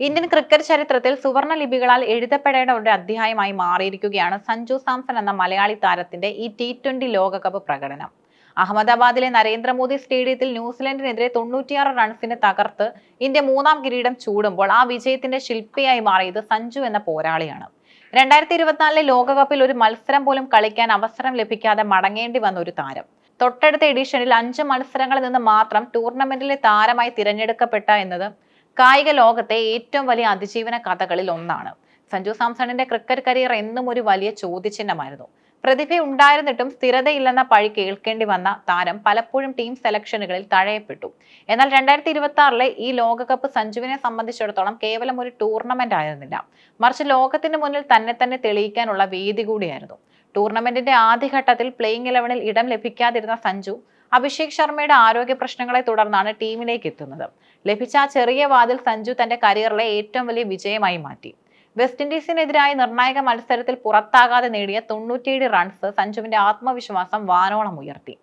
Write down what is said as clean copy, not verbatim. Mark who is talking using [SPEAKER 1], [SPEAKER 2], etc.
[SPEAKER 1] Indian cricket ചരിത്രത്തിൽ സുവർണ ലിപികളാൽ എഴുതപ്പെടേണ്ട ഒരു അധ്യായമായി മാറിയിരിക്കുകയാണ് സഞ്ജു സാംസൺ എന്ന മലയാളി താരത്തിന്റെ ഈ T20 ലോകകപ്പ് പ്രകടനം. അഹമ്മദാബാദിലെ നരേന്ദ്രമോദി സ്റ്റേഡിയത്തിൽ ന്യൂസിലൻഡിനെതിരെ 96 റൺസിന് തകർത്ത് ഇന്ത്യ മൂന്നാം കിരീടം ചൂടുമ്പോൾ ആ വിജയത്തിന്റെ ശില്പിയായി മാറിയത് സഞ്ജു എന്ന പോരാളിയാണ്. 2024 ലോകകപ്പിൽ ഒരു മത്സരം പോലും കളിക്കാൻ അവസരം ലഭിക്കാതെ മടങ്ങേണ്ടി വന്ന ഒരു താരം. തൊട്ടടുത്ത എഡിഷനിൽ 5 മത്സരങ്ങളിൽ നിന്ന് മാത്രം ടൂർണമെന്റിലെ താരമായി തിരഞ്ഞെടുക്കപ്പെട്ട എന്നത് കായിക ലോകത്തെ ഏറ്റവും വലിയ അതിജീവന കഥകളിൽ ഒന്നാണ്. സഞ്ജു സാംസണിന്റെ ക്രിക്കറ്റ് കരിയർ എന്നും ഒരു വലിയ ചോദ്യചിഹ്നമായിരുന്നു. പ്രതിഭയുണ്ടായിരുന്നിട്ടും സ്ഥിരതയില്ലെന്ന പഴി കേൾക്കേണ്ടി വന്ന താരം പലപ്പോഴും ടീം സെലക്ഷനുകളിൽ തഴയപ്പെട്ടു. എന്നാൽ 2026 ഈ ലോകകപ്പ് സഞ്ജുവിനെ സംബന്ധിച്ചിടത്തോളം കേവലം ഒരു ടൂർണമെന്റ് ആയിരുന്നില്ല, മറിച്ച് ലോകത്തിന് മുന്നിൽ തന്നെ തെളിയിക്കാനുള്ള വേദി കൂടിയായിരുന്നു. ടൂർണമെന്റിന്റെ ആദ്യഘട്ടത്തിൽ പ്ലേയിങ് 11-ൽ ഇടം ലഭിക്കാതിരുന്ന സഞ്ജു അഭിഷേക് ശർമ്മയുടെ ആരോഗ്യ പ്രശ്നങ്ങളെ തുടർന്നാണ് ടീമിലേക്ക് എത്തുന്നത്. ലഭിച്ച ആ ചെറിയ വാതിൽ സഞ്ജു തന്റെ കരിയറിലെ ഏറ്റവും വലിയ വിജയമായി മാറ്റി. വെസ്റ്റ് ഇൻഡീസിനെതിരായ നിർണായക മത്സരത്തിൽ പുറത്താകാതെ നേടിയ 97 റൺസ് സഞ്ജുവിന്റെ ആത്മവിശ്വാസം വാനോളം ഉയർത്തി.